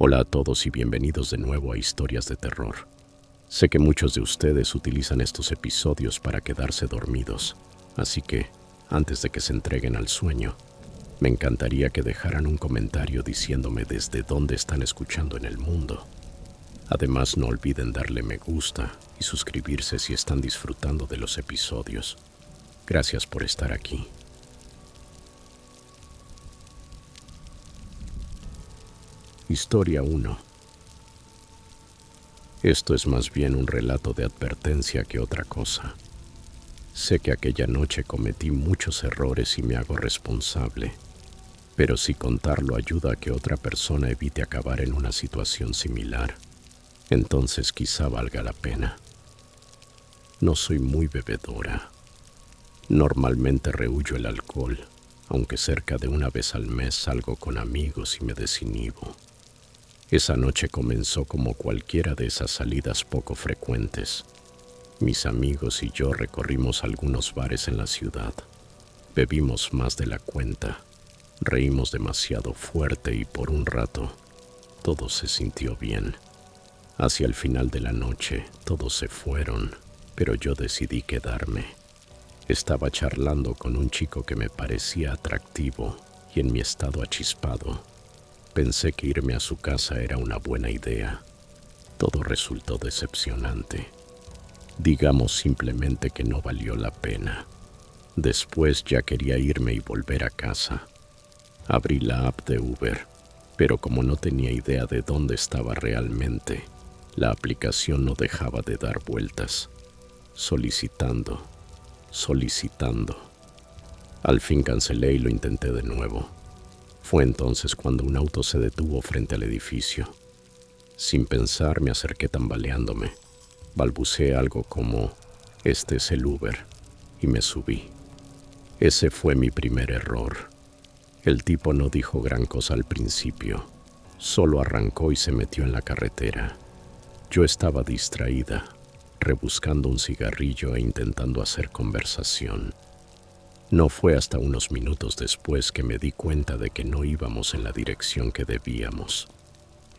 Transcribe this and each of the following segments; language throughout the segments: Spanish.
Hola a todos y bienvenidos de nuevo a Historias de Terror. Sé que muchos de ustedes utilizan estos episodios para quedarse dormidos, así que, antes de que se entreguen al sueño, me encantaría que dejaran un comentario diciéndome desde dónde están escuchando en el mundo. Además, no olviden darle me gusta y suscribirse si están disfrutando de los episodios. Gracias por estar aquí. Historia 1. Esto es más bien un relato de advertencia que otra cosa. Sé que aquella noche cometí muchos errores y me hago responsable, pero si contarlo ayuda a que otra persona evite acabar en una situación similar, entonces quizá valga la pena. No soy muy bebedora. Normalmente rehúyo el alcohol, aunque cerca de una vez al mes salgo con amigos y me desinhibo. Esa noche comenzó como cualquiera de esas salidas poco frecuentes. Mis amigos y yo recorrimos algunos bares en la ciudad. Bebimos más de la cuenta, reímos demasiado fuerte y por un rato todo se sintió bien. Hacia el final de la noche todos se fueron, pero yo decidí quedarme. Estaba charlando con un chico que me parecía atractivo y en mi estado achispado pensé que irme a su casa era una buena idea. Todo resultó decepcionante. Digamos simplemente que no valió la pena. Después ya quería irme y volver a casa. Abrí la app de Uber, pero como no tenía idea de dónde estaba realmente, la aplicación no dejaba de dar vueltas, solicitando. Al fin cancelé y lo intenté de nuevo. Fue entonces cuando un auto se detuvo frente al edificio. Sin pensar me acerqué tambaleándome. Balbuceé algo como, "Este es el Uber", y me subí. Ese fue mi primer error. El tipo no dijo gran cosa al principio. Solo arrancó y se metió en la carretera. Yo estaba distraída, rebuscando un cigarrillo e intentando hacer conversación. No fue hasta unos minutos después que me di cuenta de que no íbamos en la dirección que debíamos.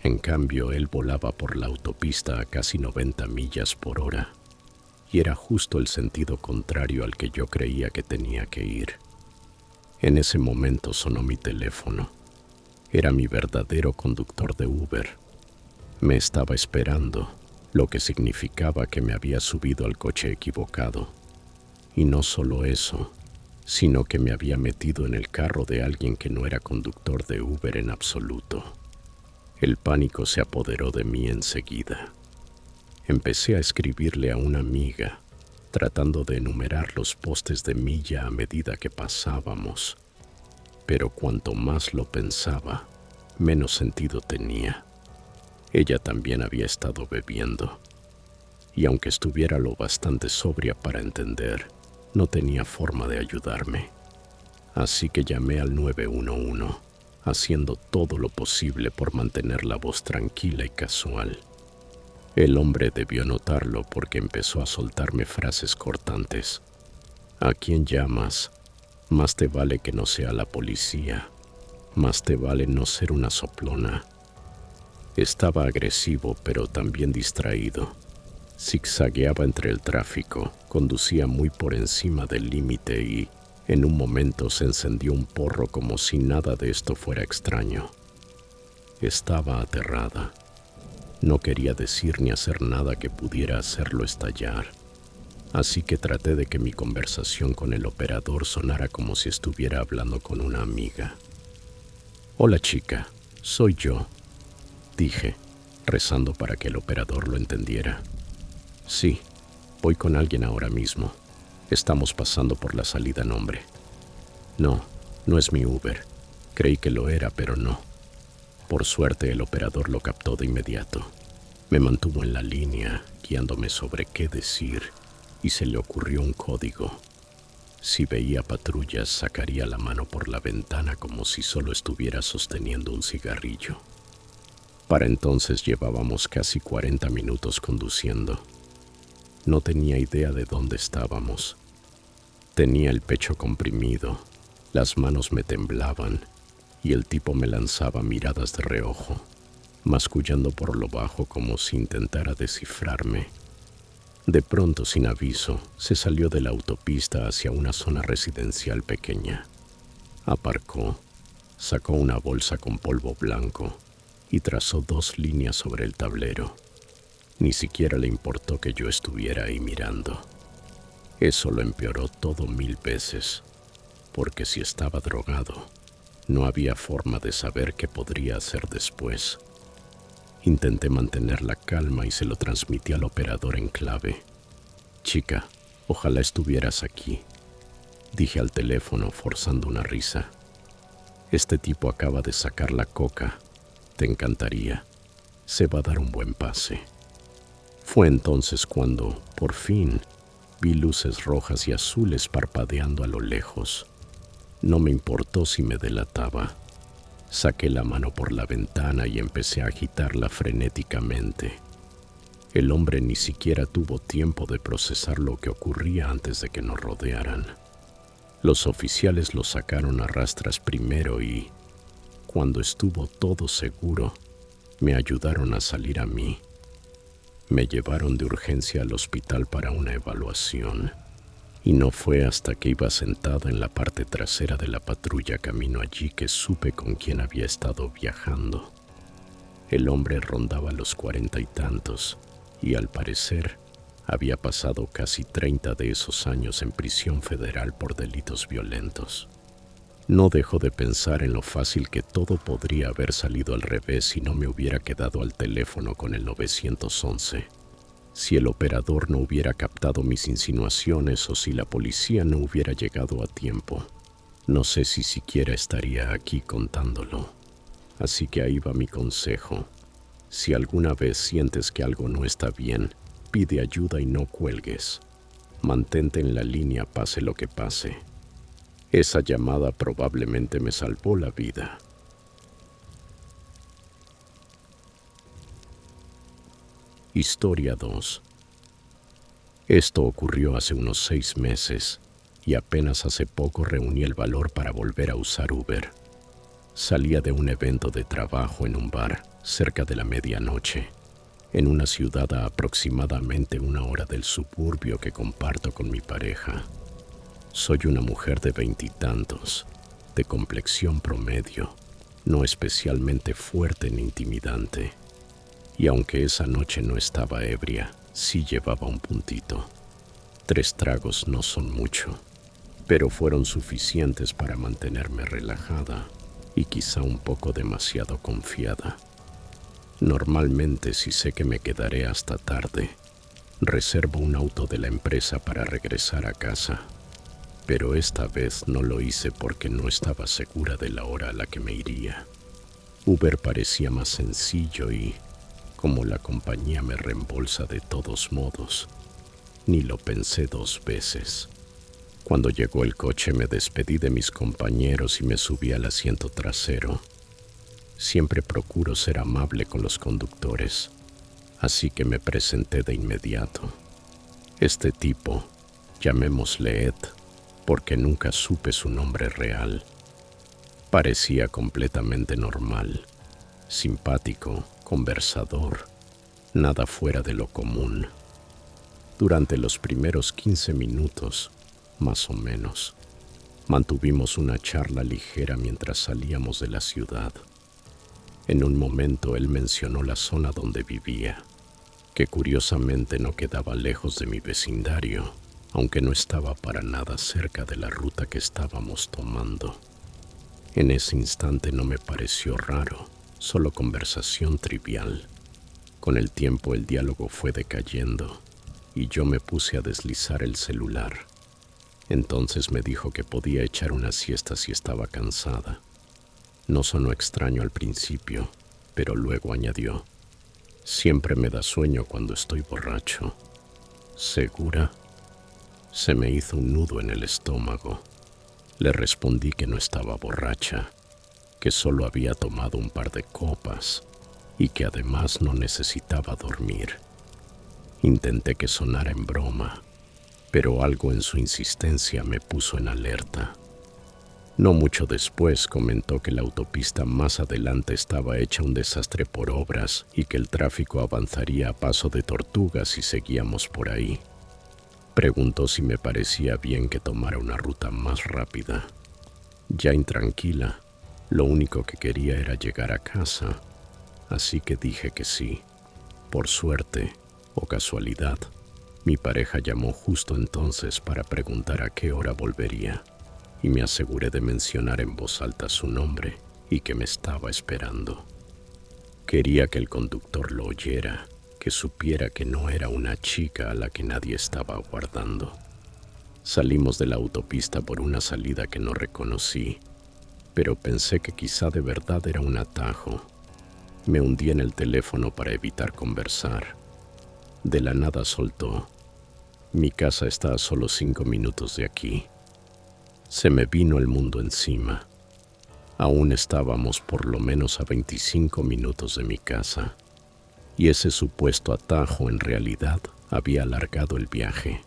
En cambio, él volaba por la autopista a casi 90 millas por hora, y era justo el sentido contrario al que yo creía que tenía que ir. En ese momento sonó mi teléfono. Era mi verdadero conductor de Uber. Me estaba esperando, lo que significaba que me había subido al coche equivocado. Y no solo eso, sino que me había metido en el carro de alguien que no era conductor de Uber en absoluto. El pánico se apoderó de mí enseguida. Empecé a escribirle a una amiga, tratando de enumerar los postes de milla a medida que pasábamos. Pero cuanto más lo pensaba, menos sentido tenía. Ella también había estado bebiendo, y aunque estuviera lo bastante sobria para entender, no tenía forma de ayudarme. Así que llamé al 911, haciendo todo lo posible por mantener la voz tranquila y casual. El hombre debió notarlo porque empezó a soltarme frases cortantes. "¿A quién llamas? Más te vale que no sea la policía. Más te vale no ser una soplona". Estaba agresivo, pero también distraído. Zigzagueaba entre el tráfico, conducía muy por encima del límite y, en un momento, se encendió un porro como si nada de esto fuera extraño. Estaba aterrada. No quería decir ni hacer nada que pudiera hacerlo estallar. Así que traté de que mi conversación con el operador sonara como si estuviera hablando con una amiga. "Hola chica, soy yo", dije, rezando para que el operador lo entendiera. "Sí, voy con alguien ahora mismo. Estamos pasando por la salida nombre". "No, no es mi Uber. Creí que lo era, pero no". Por suerte el operador lo captó de inmediato. Me mantuvo en la línea, guiándome sobre qué decir, y se le ocurrió un código. Si veía patrullas, sacaría la mano por la ventana como si solo estuviera sosteniendo un cigarrillo. Para entonces llevábamos casi 40 minutos conduciendo. No tenía idea de dónde estábamos. Tenía el pecho comprimido, las manos me temblaban y el tipo me lanzaba miradas de reojo. mascullando por lo bajo como si intentara descifrarme. De pronto, sin aviso, se salió de la autopista hacia una zona residencial pequeña. Aparcó, sacó una bolsa con polvo blanco y trazó 2 líneas sobre el tablero. Ni siquiera le importó que yo estuviera ahí mirando. Eso lo empeoró todo 1000 veces, porque si estaba drogado, no había forma de saber qué podría hacer después. Intenté mantener la calma y se lo transmití al operador en clave. «Chica, ojalá estuvieras aquí», dije al teléfono forzando una risa. «Este tipo acaba de sacar la coca. Te encantaría. Se va a dar un buen pase». Fue entonces cuando, por fin, vi luces rojas y azules parpadeando a lo lejos. No me importó si me delataba. Saqué la mano por la ventana y empecé a agitarla frenéticamente. El hombre ni siquiera tuvo tiempo de procesar lo que ocurría antes de que nos rodearan. Los oficiales lo sacaron a rastras primero y, cuando estuvo todo seguro, me ayudaron a salir a mí. Me llevaron de urgencia al hospital para una evaluación. Y no fue hasta que iba sentada en la parte trasera de la patrulla camino allí que supe con quién había estado viajando. El hombre rondaba los 40 y tantos, y al parecer había pasado casi 30 de esos años en prisión federal por delitos violentos. No dejo de pensar en lo fácil que todo podría haber salido al revés si no me hubiera quedado al teléfono con el 911. Si el operador no hubiera captado mis insinuaciones o si la policía no hubiera llegado a tiempo, no sé si siquiera estaría aquí contándolo. Así que ahí va mi consejo. Si alguna vez sientes que algo no está bien, pide ayuda y no cuelgues. Mantente en la línea pase lo que pase. Esa llamada probablemente me salvó la vida. Historia 2. Esto ocurrió hace unos 6 meses y apenas hace poco reuní el valor para volver a usar Uber. Salía de un evento de trabajo en un bar cerca de la medianoche, en una ciudad a aproximadamente 1 hora del suburbio que comparto con mi pareja. Soy una mujer de 20 y tantos, de complexión promedio, no especialmente fuerte ni intimidante. Y aunque esa noche no estaba ebria, sí llevaba un puntito. 3 tragos no son mucho, pero fueron suficientes para mantenerme relajada y quizá un poco demasiado confiada. Normalmente, si sé que me quedaré hasta tarde, reservo un auto de la empresa para regresar a casa. Pero esta vez no lo hice porque no estaba segura de la hora a la que me iría. Uber parecía más sencillo y, como la compañía me reembolsa de todos modos, ni lo pensé 2 veces. Cuando llegó el coche me despedí de mis compañeros y me subí al asiento trasero. Siempre procuro ser amable con los conductores, así que me presenté de inmediato. Este tipo, llamémosle Ed, porque nunca supe su nombre real, parecía completamente normal, simpático, conversador, nada fuera de lo común. Durante los primeros 15 minutos, más o menos, mantuvimos una charla ligera mientras salíamos de la ciudad. En un momento él mencionó la zona donde vivía, que curiosamente no quedaba lejos de mi vecindario, aunque no estaba para nada cerca de la ruta que estábamos tomando. En ese instante no me pareció raro, solo conversación trivial. Con el tiempo el diálogo fue decayendo y yo me puse a deslizar el celular. Entonces me dijo que podía echar una siesta si estaba cansada. No sonó extraño al principio, pero luego añadió: «Siempre me da sueño cuando estoy borracho». «¿Segura?». Se me hizo un nudo en el estómago. Le respondí que no estaba borracha, que solo había tomado un par de copas y que además no necesitaba dormir. Intenté que sonara en broma, pero algo en su insistencia me puso en alerta. No mucho después comentó que la autopista más adelante estaba hecha un desastre por obras y que el tráfico avanzaría a paso de tortuga si seguíamos por ahí. Preguntó si me parecía bien que tomara una ruta más rápida. Ya intranquila, lo único que quería era llegar a casa, así que dije que sí. Por suerte, o casualidad, mi pareja llamó justo entonces para preguntar a qué hora volvería, y me aseguré de mencionar en voz alta su nombre y que me estaba esperando. Quería que el conductor lo oyera, que supiera que no era una chica a la que nadie estaba aguardando. Salimos de la autopista por una salida que no reconocí, pero pensé que quizá de verdad era un atajo. Me hundí en el teléfono para evitar conversar. De la nada soltó: mi casa está a solo 5 minutos de aquí. Se me vino el mundo encima. Aún estábamos por lo menos a 25 minutos de mi casa, y ese supuesto atajo en realidad había alargado el viaje.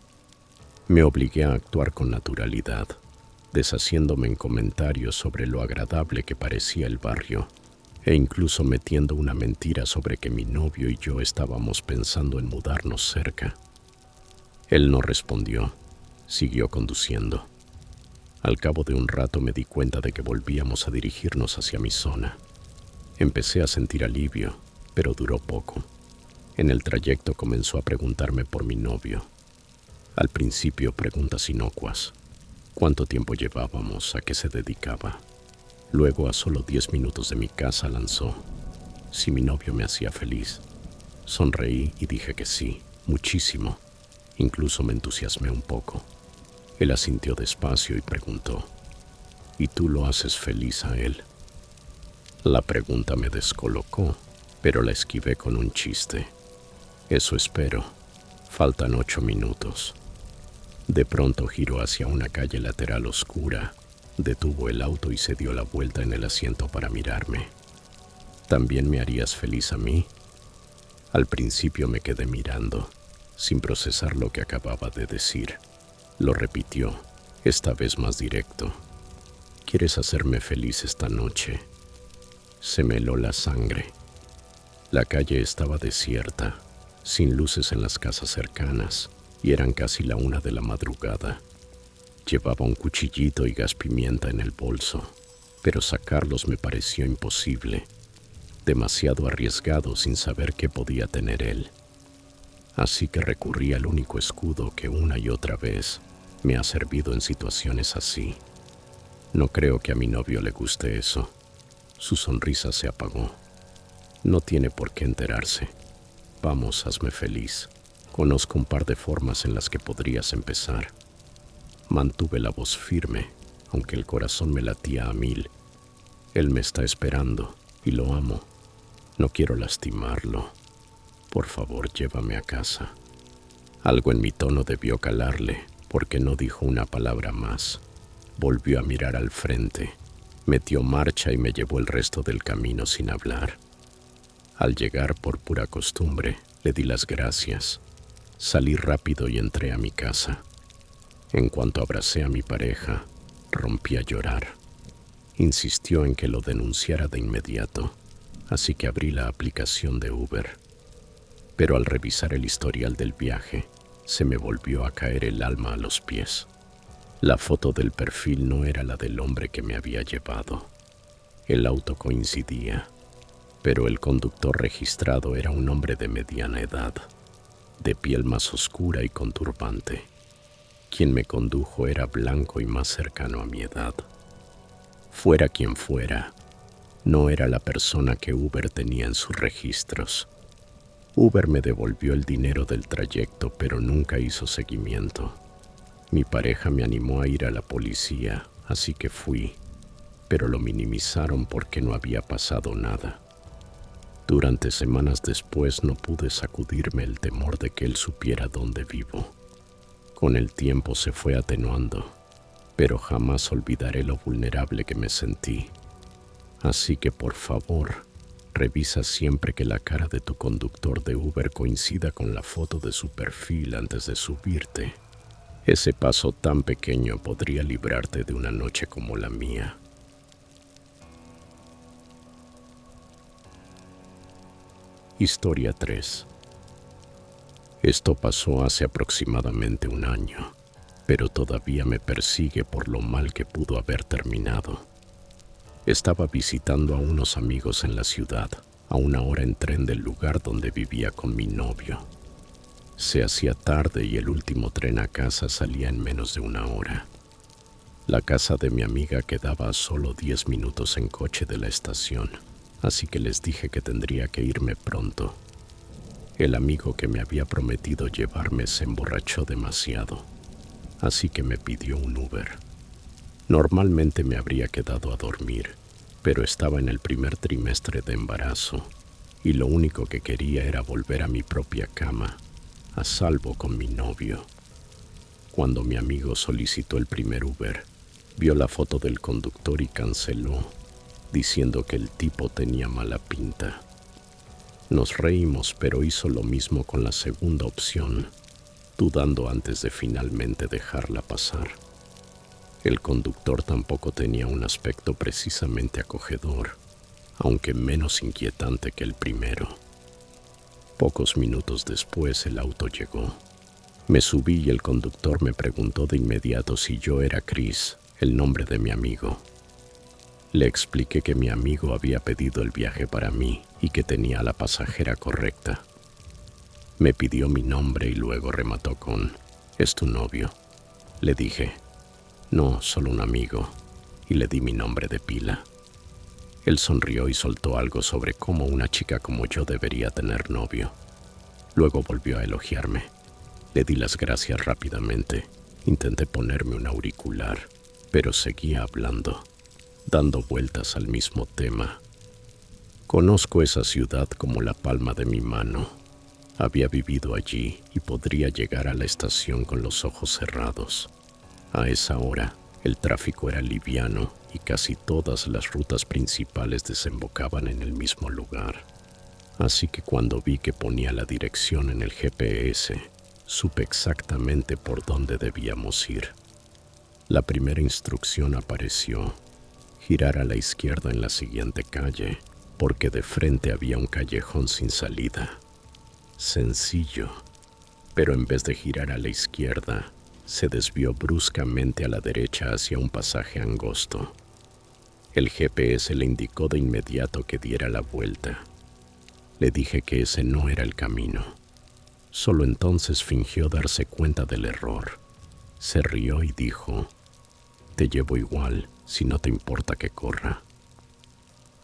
Me obligué a actuar con naturalidad, deshaciéndome en comentarios sobre lo agradable que parecía el barrio, e incluso metiendo una mentira sobre que mi novio y yo estábamos pensando en mudarnos cerca. Él no respondió, siguió conduciendo. Al cabo de un rato me di cuenta de que volvíamos a dirigirnos hacia mi zona. Empecé a sentir alivio, pero duró poco. En el trayecto comenzó a preguntarme por mi novio. Al principio preguntas inocuas: ¿cuánto tiempo llevábamos? ¿A qué se dedicaba? Luego, a solo 10 minutos de mi casa, lanzó: si mi novio me hacía feliz. Sonreí y dije que sí, muchísimo. Incluso me entusiasmé un poco. Él asintió despacio y preguntó: ¿y tú lo haces feliz a él? La pregunta me descolocó, pero la esquivé con un chiste. Eso espero. Faltan 8 minutos. De pronto giró hacia una calle lateral oscura, detuvo el auto y se dio la vuelta en el asiento para mirarme. ¿También me harías feliz a mí? Al principio me quedé mirando, sin procesar lo que acababa de decir. Lo repitió, esta vez más directo: ¿quieres hacerme feliz esta noche? Se me heló la sangre. La calle estaba desierta, sin luces en las casas cercanas, y eran casi la 1 de la madrugada. Llevaba un cuchillito y gas pimienta en el bolso, pero sacarlos me pareció imposible, demasiado arriesgado sin saber qué podía tener él. Así que recurrí al único escudo que una y otra vez me ha servido en situaciones así. No creo que a mi novio le guste eso. Su sonrisa se apagó. No tiene por qué enterarse. Vamos, hazme feliz. Conozco un par de formas en las que podrías empezar. Mantuve la voz firme, aunque el corazón me latía a 1000. Él me está esperando y lo amo. No quiero lastimarlo. Por favor, llévame a casa. Algo en mi tono debió calarle, porque no dijo una palabra más. Volvió a mirar al frente, metió marcha y me llevó el resto del camino sin hablar. Al llegar, por pura costumbre, le di las gracias. Salí rápido y entré a mi casa. En cuanto abracé a mi pareja, rompí a llorar. Insistió en que lo denunciara de inmediato, así que abrí la aplicación de Uber. Pero al revisar el historial del viaje, se me volvió a caer el alma a los pies. La foto del perfil no era la del hombre que me había llevado. El auto coincidía, pero el conductor registrado era un hombre de mediana edad, de piel más oscura y con turbante. Quien me condujo era blanco y más cercano a mi edad. Fuera quien fuera, no era la persona que Uber tenía en sus registros. Uber me devolvió el dinero del trayecto, pero nunca hizo seguimiento. Mi pareja me animó a ir a la policía, así que fui, pero lo minimizaron porque no había pasado nada. Durante semanas después no pude sacudirme el temor de que él supiera dónde vivo. Con el tiempo se fue atenuando, pero jamás olvidaré lo vulnerable que me sentí. Así que por favor, revisa siempre que la cara de tu conductor de Uber coincida con la foto de su perfil antes de subirte. Ese paso tan pequeño podría librarte de una noche como la mía. Historia 3. Esto pasó hace aproximadamente un año, pero todavía me persigue por lo mal que pudo haber terminado. Estaba visitando a unos amigos en la ciudad, a una hora en tren del lugar donde vivía con mi novio. Se hacía tarde y el último tren a casa salía en menos de una hora. La casa de mi amiga quedaba a solo 10 minutos en coche de la estación, así que les dije que tendría que irme pronto. El amigo que me había prometido llevarme se emborrachó demasiado, así que me pidió un Uber. Normalmente me habría quedado a dormir, pero estaba en el primer trimestre de embarazo y lo único que quería era volver a mi propia cama, a salvo con mi novio. Cuando mi amigo solicitó el primer Uber, vio la foto del conductor y canceló, diciendo que el tipo tenía mala pinta. Nos reímos, pero hizo lo mismo con la segunda opción, dudando antes de finalmente dejarla pasar. El conductor tampoco tenía un aspecto precisamente acogedor, aunque menos inquietante que el primero. Pocos minutos después el auto llegó. Me subí y el conductor me preguntó de inmediato si yo era Chris, el nombre de mi amigo. Le expliqué que mi amigo había pedido el viaje para mí y que tenía a la pasajera correcta. Me pidió mi nombre y luego remató con: ¿es tu novio? Le dije: no, solo un amigo, y le di mi nombre de pila. Él sonrió y soltó algo sobre cómo una chica como yo debería tener novio. Luego volvió a elogiarme. Le di las gracias rápidamente. Intenté ponerme un auricular, pero seguía hablando, dando vueltas al mismo tema. Conozco esa ciudad como la palma de mi mano. Había vivido allí y podría llegar a la estación con los ojos cerrados. A esa hora, el tráfico era liviano y casi todas las rutas principales desembocaban en el mismo lugar. Así que cuando vi que ponía la dirección en el GPS, supe exactamente por dónde debíamos ir. La primera instrucción apareció: girar a la izquierda en la siguiente calle, porque de frente había un callejón sin salida. Sencillo, pero en vez de girar a la izquierda, se desvió bruscamente a la derecha hacia un pasaje angosto. El GPS le indicó de inmediato que diera la vuelta. Le dije que ese no era el camino. Solo entonces fingió darse cuenta del error. Se rió y dijo: te llevo igual, si no te importa que corra.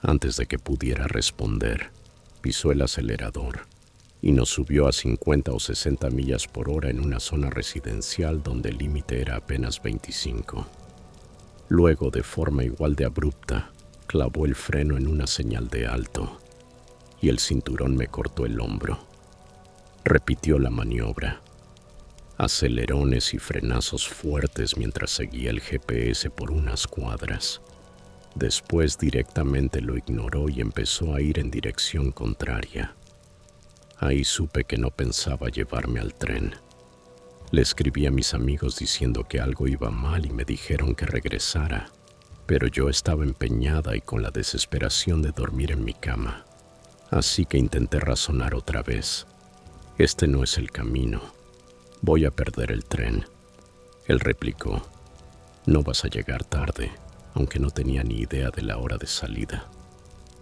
Antes de que pudiera responder, pisó el acelerador y nos subió a 50 o 60 millas por hora en una zona residencial donde el límite era apenas 25. Luego, de forma igual de abrupta, clavó el freno en una señal de alto y el cinturón me cortó el hombro. Repitió la maniobra. Acelerones y frenazos fuertes mientras seguía el GPS por unas cuadras. Después directamente lo ignoró y empezó a ir en dirección contraria. Ahí supe que no pensaba llevarme al tren. Le escribí a mis amigos diciendo que algo iba mal y me dijeron que regresara, pero yo estaba empeñada y con la desesperación de dormir en mi cama. Así que intenté razonar otra vez. Este no es el camino. Voy a perder el tren. Él replicó: no vas a llegar tarde, aunque no tenía ni idea de la hora de salida.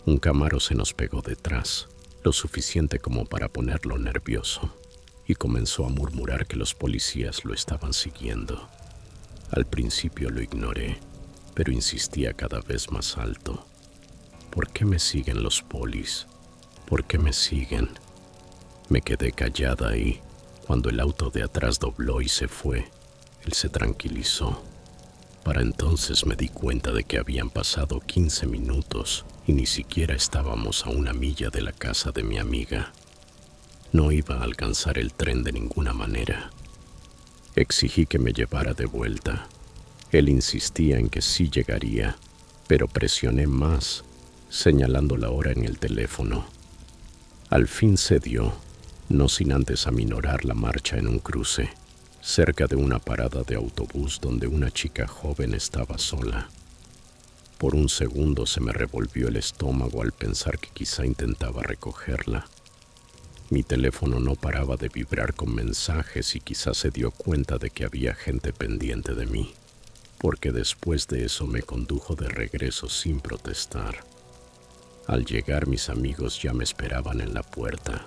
Un Camaro se nos pegó detrás, lo suficiente como para ponerlo nervioso, y comenzó a murmurar que los policías lo estaban siguiendo. Al principio lo ignoré, pero insistía cada vez más alto. ¿Por qué me siguen los polis? ¿Por qué me siguen? Me quedé callada ahí. Cuando el auto de atrás dobló y se fue, él se tranquilizó. Para entonces me di cuenta de que habían pasado 15 minutos y ni siquiera estábamos a una milla de la casa de mi amiga. No iba a alcanzar el tren de ninguna manera. Exigí que me llevara de vuelta. Él insistía en que sí llegaría, pero presioné más, señalando la hora en el teléfono. Al fin cedió, no sin antes aminorar la marcha en un cruce. cerca de una parada de autobús donde una chica joven estaba sola. Por un segundo se me revolvió el estómago al pensar que quizá intentaba recogerla. Mi teléfono no paraba de vibrar con mensajes y quizá se dio cuenta de que había gente pendiente de mí, porque después de eso me condujo de regreso sin protestar. Al llegar, mis amigos ya me esperaban en la puerta.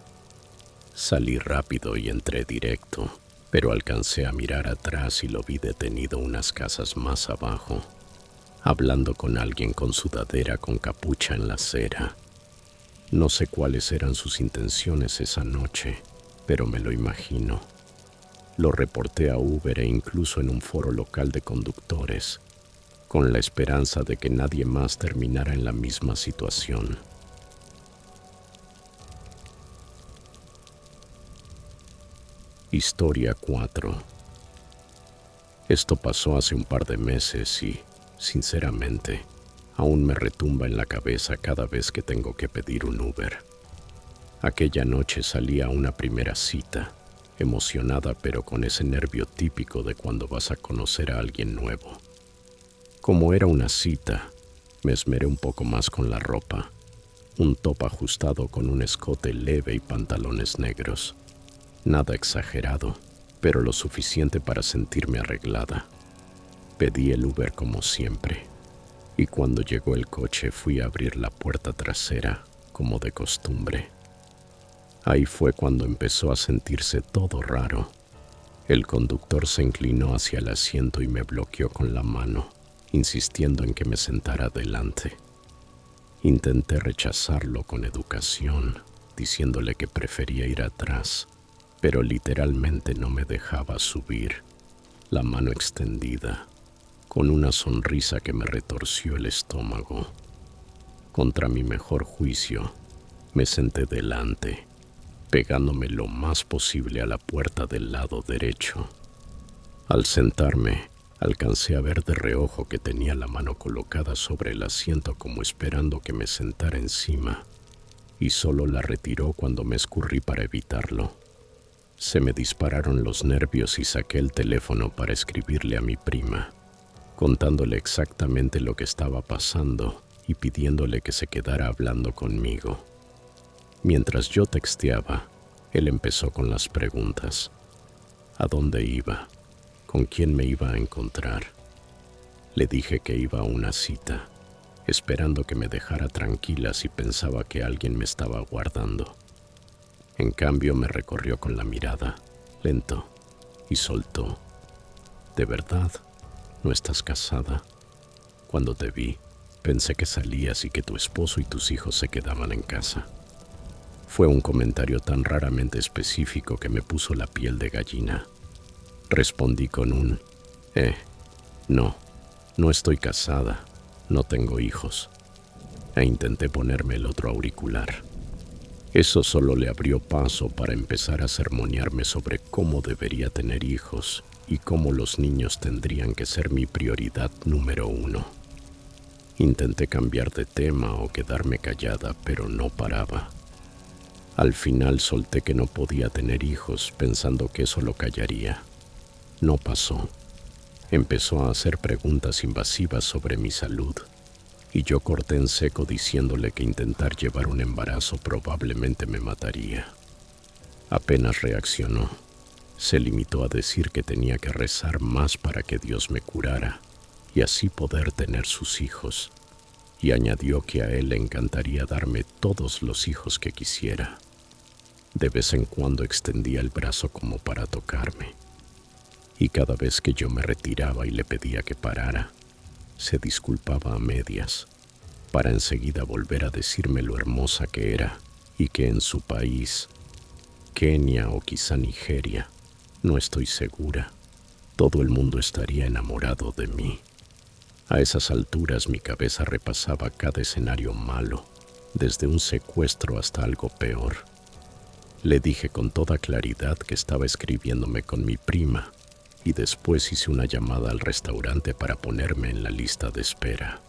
Salí rápido y entré directo, pero alcancé a mirar atrás y lo vi detenido unas casas más abajo, hablando con alguien con sudadera con capucha en la acera. No sé cuáles eran sus intenciones esa noche, pero me lo imagino. Lo reporté a Uber e incluso en un foro local de conductores, con la esperanza de que nadie más terminara en la misma situación. Historia 4. Esto pasó hace un par de meses y, sinceramente, aún me retumba en la cabeza cada vez que tengo que pedir un Uber. Aquella noche salí a una primera cita, emocionada pero con ese nervio típico de cuando vas a conocer a alguien nuevo. Como era una cita, me esmeré un poco más con la ropa, un top ajustado con un escote leve y pantalones negros. Nada exagerado, pero lo suficiente para sentirme arreglada. Pedí el Uber como siempre, y cuando llegó el coche fui a abrir la puerta trasera, como de costumbre. Ahí fue cuando empezó a sentirse todo raro. El conductor se inclinó hacia el asiento y me bloqueó con la mano, insistiendo en que me sentara adelante. Intenté rechazarlo con educación, diciéndole que prefería ir atrás, pero literalmente no me dejaba subir, la mano extendida, con una sonrisa que me retorció el estómago. Contra mi mejor juicio, me senté delante, pegándome lo más posible a la puerta del lado derecho. Al sentarme, alcancé a ver de reojo que tenía la mano colocada sobre el asiento como esperando que me sentara encima, y solo la retiró cuando me escurrí para evitarlo. Se me dispararon los nervios y saqué el teléfono para escribirle a mi prima, contándole exactamente lo que estaba pasando y pidiéndole que se quedara hablando conmigo. Mientras yo texteaba, él empezó con las preguntas. ¿A dónde iba? ¿Con quién me iba a encontrar? Le dije que iba a una cita, esperando que me dejara tranquila si pensaba que alguien me estaba aguardando. En cambio me recorrió con la mirada, lento, y soltó. ¿De verdad? ¿No estás casada? Cuando te vi, pensé que salías y que tu esposo y tus hijos se quedaban en casa. Fue un comentario tan raramente específico que me puso la piel de gallina. Respondí con un, no estoy casada, no tengo hijos. E intenté ponerme el otro auricular. Eso solo le abrió paso para empezar a sermonearme sobre cómo debería tener hijos y cómo los niños tendrían que ser mi prioridad número 1. Intenté cambiar de tema o quedarme callada, pero no paraba. Al final solté que no podía tener hijos, pensando que eso lo callaría. No pasó. Empezó a hacer preguntas invasivas sobre mi salud, y yo corté en seco diciéndole que intentar llevar un embarazo probablemente me mataría. Apenas reaccionó. Se limitó a decir que tenía que rezar más para que Dios me curara y así poder tener sus hijos, y añadió que a él le encantaría darme todos los hijos que quisiera. De vez en cuando extendía el brazo como para tocarme, y cada vez que yo me retiraba y le pedía que parara, se disculpaba a medias, para enseguida volver a decirme lo hermosa que era y que en su país, Kenia o quizá Nigeria, no estoy segura, todo el mundo estaría enamorado de mí. A esas alturas mi cabeza repasaba cada escenario malo, desde un secuestro hasta algo peor. Le dije con toda claridad que estaba escribiéndome con mi prima, y después hice una llamada al restaurante para ponerme en la lista de espera.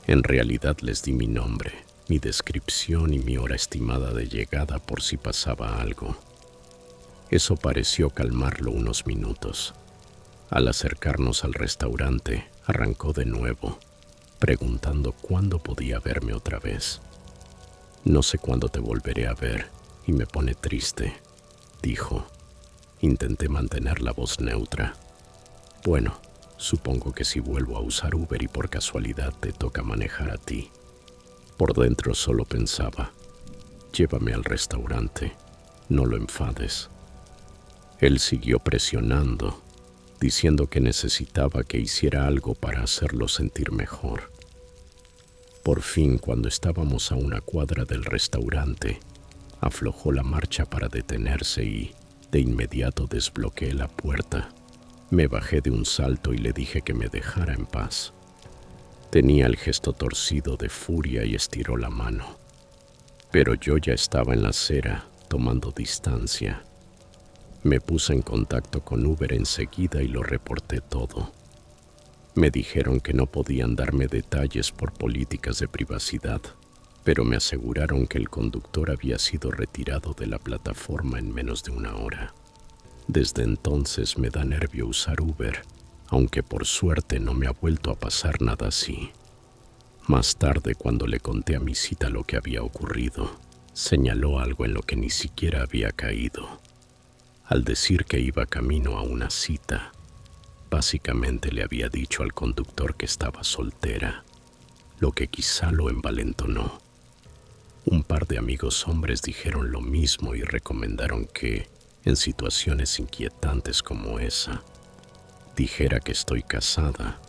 En realidad les di mi nombre, mi descripción y mi hora estimada de llegada por si pasaba algo. Eso pareció calmarlo unos minutos. Al acercarnos al restaurante, arrancó de nuevo, preguntando cuándo podía verme otra vez. No sé cuándo te volveré a ver y me pone triste, dijo. Intenté mantener la voz neutra. Bueno, supongo que si vuelvo a usar Uber y por casualidad te toca manejar a ti. Por dentro solo pensaba, llévame al restaurante, no lo enfades. Él siguió presionando, diciendo que necesitaba que hiciera algo para hacerlo sentir mejor. Por fin, cuando estábamos a una cuadra del restaurante, aflojó la marcha para detenerse y, de inmediato, desbloqueé la puerta. Me bajé de un salto y le dije que me dejara en paz. Tenía el gesto torcido de furia y estiró la mano. Pero yo ya estaba en la acera, tomando distancia. Me puse en contacto con Uber enseguida y lo reporté todo. Me dijeron que no podían darme detalles por políticas de privacidad, pero me aseguraron que el conductor había sido retirado de la plataforma en menos de una hora. Desde entonces me da nervio usar Uber, aunque por suerte no me ha vuelto a pasar nada así. Más tarde, cuando le conté a mi cita lo que había ocurrido, señaló algo en lo que ni siquiera había caído. Al decir que iba camino a una cita, básicamente le había dicho al conductor que estaba soltera, lo que quizá lo envalentonó. Un par de amigos hombres dijeron lo mismo y recomendaron que, en situaciones inquietantes como esa, dijera que estoy casada,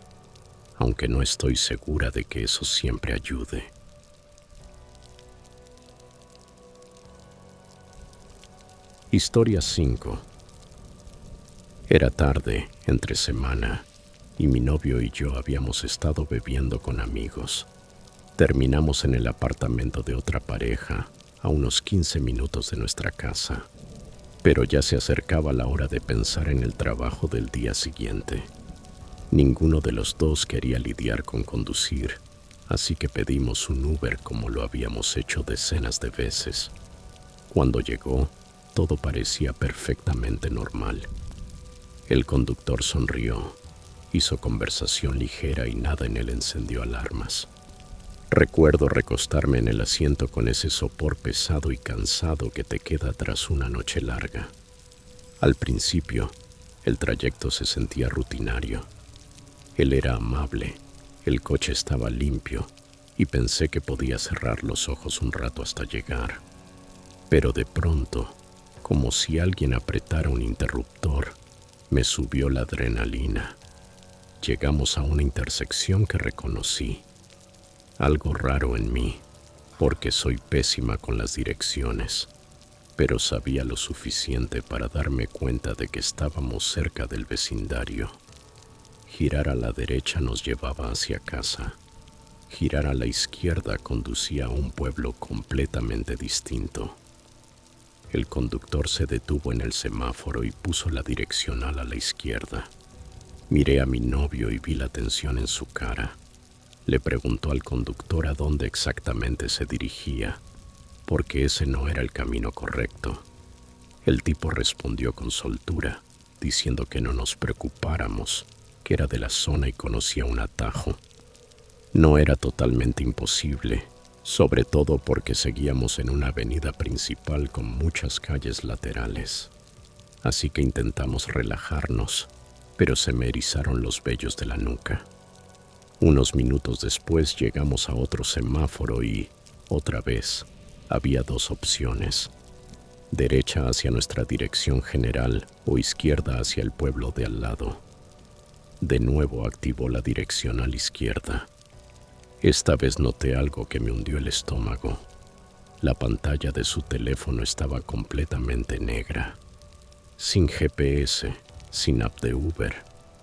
aunque no estoy segura de que eso siempre ayude. Historia 5. Era tarde, entre semana, y mi novio y yo habíamos estado bebiendo con amigos. Terminamos en el apartamento de otra pareja, a unos 15 minutos de nuestra casa, pero ya se acercaba la hora de pensar en el trabajo del día siguiente. Ninguno de los dos quería lidiar con conducir, así que pedimos un Uber como lo habíamos hecho decenas de veces. Cuando llegó, todo parecía perfectamente normal. El conductor sonrió, hizo conversación ligera y nada en él encendió alarmas. Recuerdo recostarme en el asiento con ese sopor pesado y cansado que te queda tras una noche larga. Al principio, el trayecto se sentía rutinario. Él era amable, el coche estaba limpio y pensé que podía cerrar los ojos un rato hasta llegar. Pero de pronto, como si alguien apretara un interruptor, me subió la adrenalina. Llegamos a una intersección que reconocí. Algo raro en mí, porque soy pésima con las direcciones, pero sabía lo suficiente para darme cuenta de que estábamos cerca del vecindario. Girar a la derecha nos llevaba hacia casa. Girar a la izquierda conducía a un pueblo completamente distinto. El conductor se detuvo en el semáforo y puso la direccional a la izquierda. Miré a mi novio y vi la tensión en su cara. Le preguntó al conductor a dónde exactamente se dirigía, porque ese no era el camino correcto. El tipo respondió con soltura, diciendo que no nos preocupáramos, que era de la zona y conocía un atajo. No era totalmente imposible, sobre todo porque seguíamos en una avenida principal con muchas calles laterales. Así que intentamos relajarnos, pero se me erizaron los vellos de la nuca. Unos minutos después llegamos a otro semáforo y, otra vez, había dos opciones: derecha hacia nuestra dirección general o izquierda hacia el pueblo de al lado. De nuevo activó la dirección a la izquierda. Esta vez noté algo que me hundió el estómago. La pantalla de su teléfono estaba completamente negra. Sin GPS, sin app de Uber,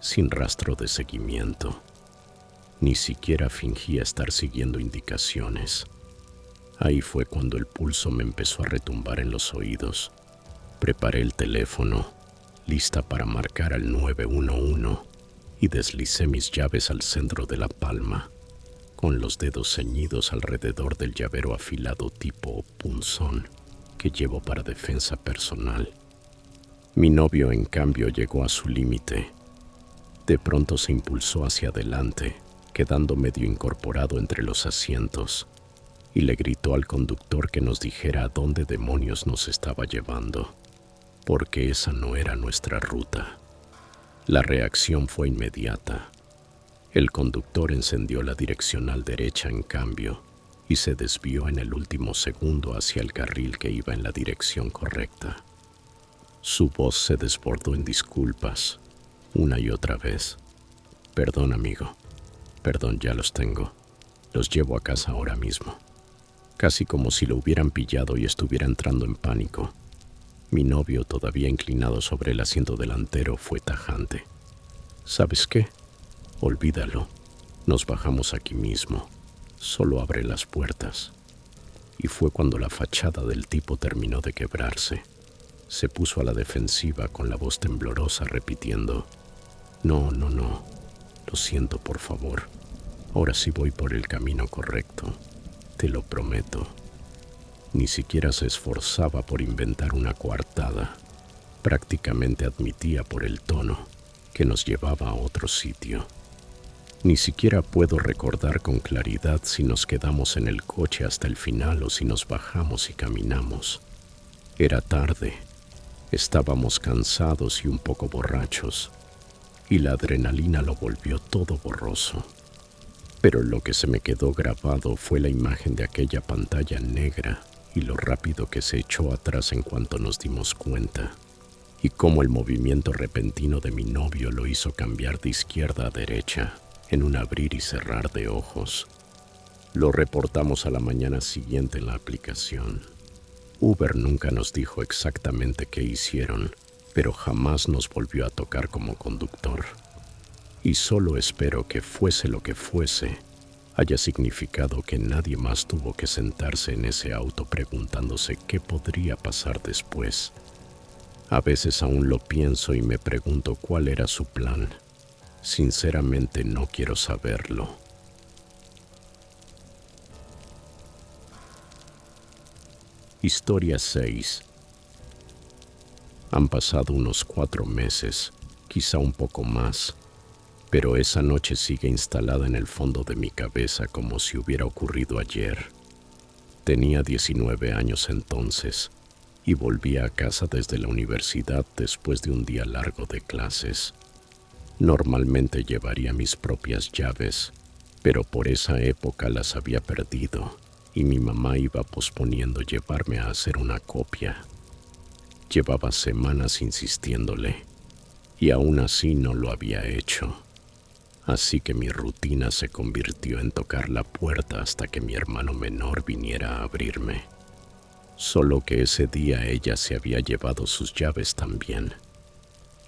sin rastro de seguimiento. Ni siquiera fingía estar siguiendo indicaciones. Ahí fue cuando el pulso me empezó a retumbar en los oídos. Preparé el teléfono, lista para marcar al 911, y deslicé mis llaves al centro de la palma, con los dedos ceñidos alrededor del llavero afilado tipo punzón que llevo para defensa personal. Mi novio, en cambio, llegó a su límite. De pronto se impulsó hacia adelante, quedando medio incorporado entre los asientos, y le gritó al conductor que nos dijera a dónde demonios nos estaba llevando, porque esa no era nuestra ruta. La reacción fue inmediata. El conductor encendió la direccional derecha, en cambio, y se desvió en el último segundo hacia el carril que iba en la dirección correcta. Su voz se desbordó en disculpas, una y otra vez. Perdón, amigo. Perdón, ya los tengo. Los llevo a casa ahora mismo. Casi como si lo hubieran pillado y estuviera entrando en pánico. Mi novio, todavía inclinado sobre el asiento delantero, fue tajante. ¿Sabes qué? Olvídalo. Nos bajamos aquí mismo. Solo abre las puertas. Y fue cuando la fachada del tipo terminó de quebrarse. Se puso a la defensiva con la voz temblorosa repitiendo: No, no, no. Lo siento, por favor. Ahora sí voy por el camino correcto. Te lo prometo. Ni siquiera se esforzaba por inventar una coartada. Prácticamente admitía por el tono que nos llevaba a otro sitio. Ni siquiera puedo recordar con claridad si nos quedamos en el coche hasta el final o si nos bajamos y caminamos. Era tarde. Estábamos cansados y un poco borrachos, y la adrenalina lo volvió todo borroso. Pero lo que se me quedó grabado fue la imagen de aquella pantalla negra y lo rápido que se echó atrás en cuanto nos dimos cuenta, y cómo el movimiento repentino de mi novio lo hizo cambiar de izquierda a derecha en un abrir y cerrar de ojos. Lo reportamos a la mañana siguiente en la aplicación. Uber nunca nos dijo exactamente qué hicieron, pero jamás nos volvió a tocar como conductor. Y solo espero que fuese lo que fuese, haya significado que nadie más tuvo que sentarse en ese auto preguntándose qué podría pasar después. A veces aún lo pienso y me pregunto cuál era su plan. Sinceramente no quiero saberlo. Historia 6. Han pasado unos 4 meses, quizá un poco más, pero esa noche sigue instalada en el fondo de mi cabeza como si hubiera ocurrido ayer. Tenía 19 años entonces y volvía a casa desde la universidad después de un día largo de clases. Normalmente llevaría mis propias llaves, pero por esa época las había perdido y mi mamá iba posponiendo llevarme a hacer una copia. Llevaba semanas insistiéndole y aún así no lo había hecho. Así que mi rutina se convirtió en tocar la puerta hasta que mi hermano menor viniera a abrirme. Solo que ese día ella se había llevado sus llaves también.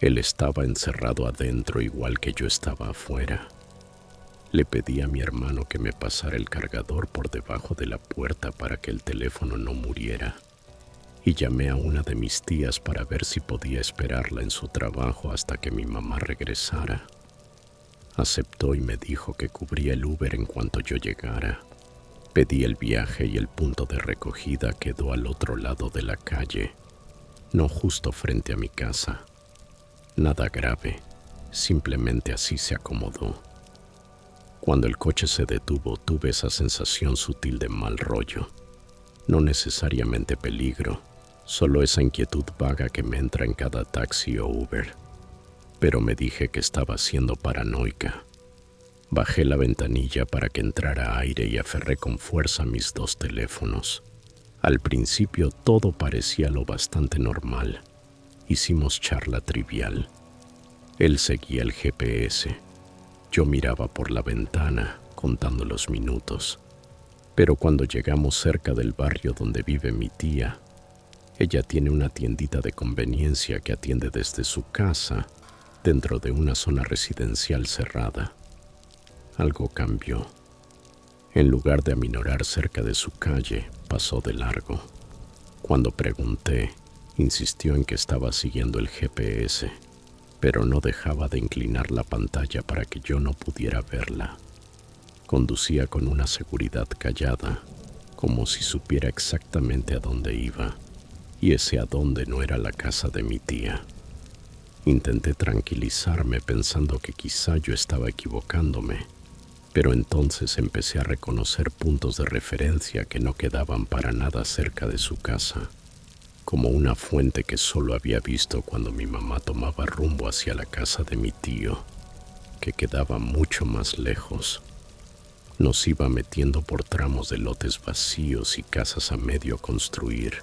Él estaba encerrado adentro igual que yo estaba afuera. Le pedí a mi hermano que me pasara el cargador por debajo de la puerta para que el teléfono no muriera, y llamé a una de mis tías para ver si podía esperarla en su trabajo hasta que mi mamá regresara. Aceptó y me dijo que cubría el Uber en cuanto yo llegara. Pedí el viaje y el punto de recogida quedó al otro lado de la calle, no justo frente a mi casa. Nada grave, simplemente así se acomodó. Cuando el coche se detuvo, tuve esa sensación sutil de mal rollo. No necesariamente peligro, solo esa inquietud vaga que me entra en cada taxi o Uber. Pero me dije que estaba siendo paranoica. Bajé la ventanilla para que entrara aire y aferré con fuerza mis 2 teléfonos. Al principio todo parecía lo bastante normal. Hicimos charla trivial. Él seguía el GPS. Yo miraba por la ventana, contando los minutos. Pero cuando llegamos cerca del barrio donde vive mi tía, ella tiene una tiendita de conveniencia que atiende desde su casa, dentro de una zona residencial cerrada. Algo cambió. En lugar de aminorar cerca de su calle, pasó de largo. Cuando pregunté, insistió en que estaba siguiendo el GPS, pero no dejaba de inclinar la pantalla para que yo no pudiera verla. Conducía con una seguridad callada, como si supiera exactamente a dónde iba, y ese a dónde no era la casa de mi tía. Intenté tranquilizarme pensando que quizá yo estaba equivocándome, pero entonces empecé a reconocer puntos de referencia que no quedaban para nada cerca de su casa, como una fuente que solo había visto cuando mi mamá tomaba rumbo hacia la casa de mi tío, que quedaba mucho más lejos. Nos iba metiendo por tramos de lotes vacíos y casas a medio construir,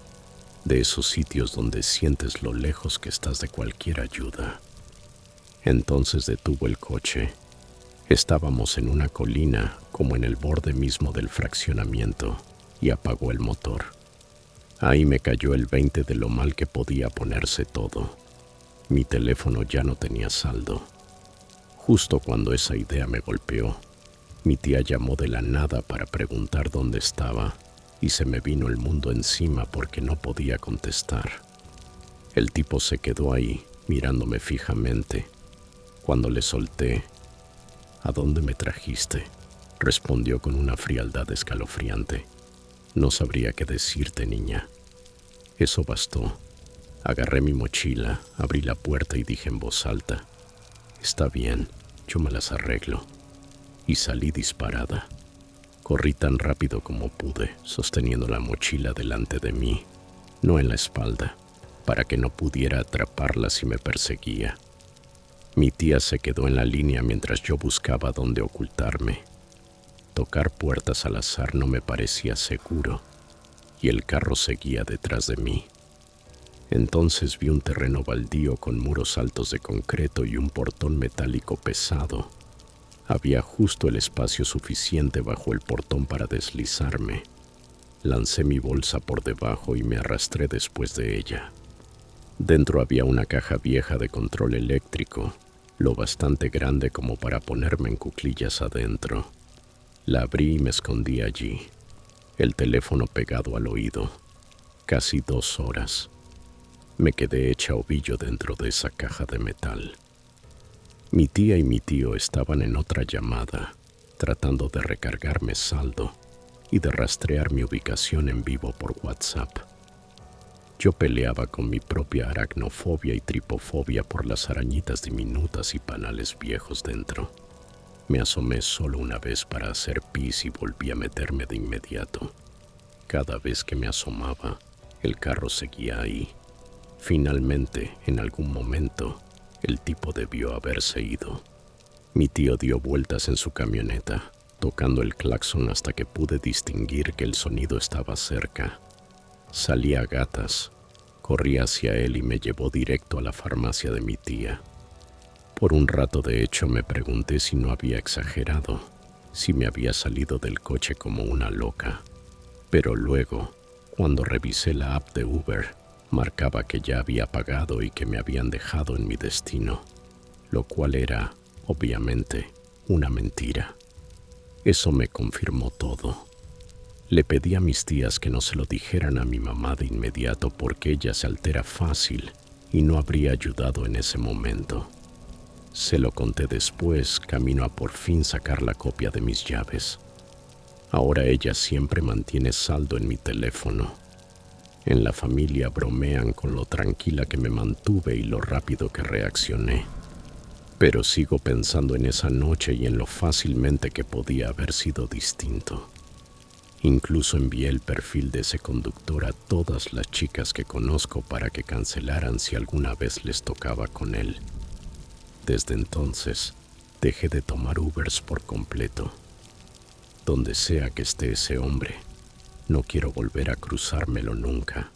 de esos sitios donde sientes lo lejos que estás de cualquier ayuda. Entonces detuvo el coche. Estábamos en una colina, como en el borde mismo del fraccionamiento, y apagó el motor. Ahí me cayó el 20 de lo mal que podía ponerse todo. Mi teléfono ya no tenía saldo. Justo cuando esa idea me golpeó, mi tía llamó de la nada para preguntar dónde estaba y se me vino el mundo encima porque no podía contestar. El tipo se quedó ahí, mirándome fijamente. Cuando le solté, ¿a dónde me trajiste?, respondió con una frialdad escalofriante. No sabría qué decirte, niña. Eso bastó. Agarré mi mochila, abrí la puerta y dije en voz alta: está bien, yo me las arreglo. Y salí disparada. Corrí tan rápido como pude, sosteniendo la mochila delante de mí, no en la espalda, para que no pudiera atraparla si me perseguía. Mi tía se quedó en la línea mientras yo buscaba dónde ocultarme. Tocar puertas al azar no me parecía seguro, y el carro seguía detrás de mí. Entonces vi un terreno baldío con muros altos de concreto y un portón metálico pesado. Había justo el espacio suficiente bajo el portón para deslizarme. Lancé mi bolsa por debajo y me arrastré después de ella. Dentro había una caja vieja de control eléctrico, lo bastante grande como para ponerme en cuclillas adentro. La abrí y me escondí allí, el teléfono pegado al oído. Casi 2 horas. Me quedé hecha ovillo dentro de esa caja de metal. Mi tía y mi tío estaban en otra llamada, tratando de recargarme saldo y de rastrear mi ubicación en vivo por WhatsApp. Yo peleaba con mi propia aracnofobia y tripofobia por las arañitas diminutas y panales viejos dentro. Me asomé solo una vez para hacer pis y volví a meterme de inmediato. Cada vez que me asomaba, el carro seguía ahí. Finalmente, en algún momento, el tipo debió haberse ido. Mi tío dio vueltas en su camioneta, tocando el claxon hasta que pude distinguir que el sonido estaba cerca. Salí a gatas, corrí hacia él y me llevó directo a la farmacia de mi tía. Por un rato, de hecho, me pregunté si no había exagerado, si me había salido del coche como una loca. Pero luego, cuando revisé la app de Uber, marcaba que ya había pagado y que me habían dejado en mi destino, lo cual era, obviamente, una mentira. Eso me confirmó todo. Le pedí a mis tías que no se lo dijeran a mi mamá de inmediato porque ella se altera fácil y no habría ayudado en ese momento. Se lo conté después, camino a por fin sacar la copia de mis llaves. Ahora ella siempre mantiene saldo en mi teléfono. En la familia bromean con lo tranquila que me mantuve y lo rápido que reaccioné. Pero sigo pensando en esa noche y en lo fácilmente que podía haber sido distinto. Incluso envié el perfil de ese conductor a todas las chicas que conozco para que cancelaran si alguna vez les tocaba con él. Desde entonces, dejé de tomar Ubers por completo. Donde sea que esté ese hombre, no quiero volver a cruzármelo nunca.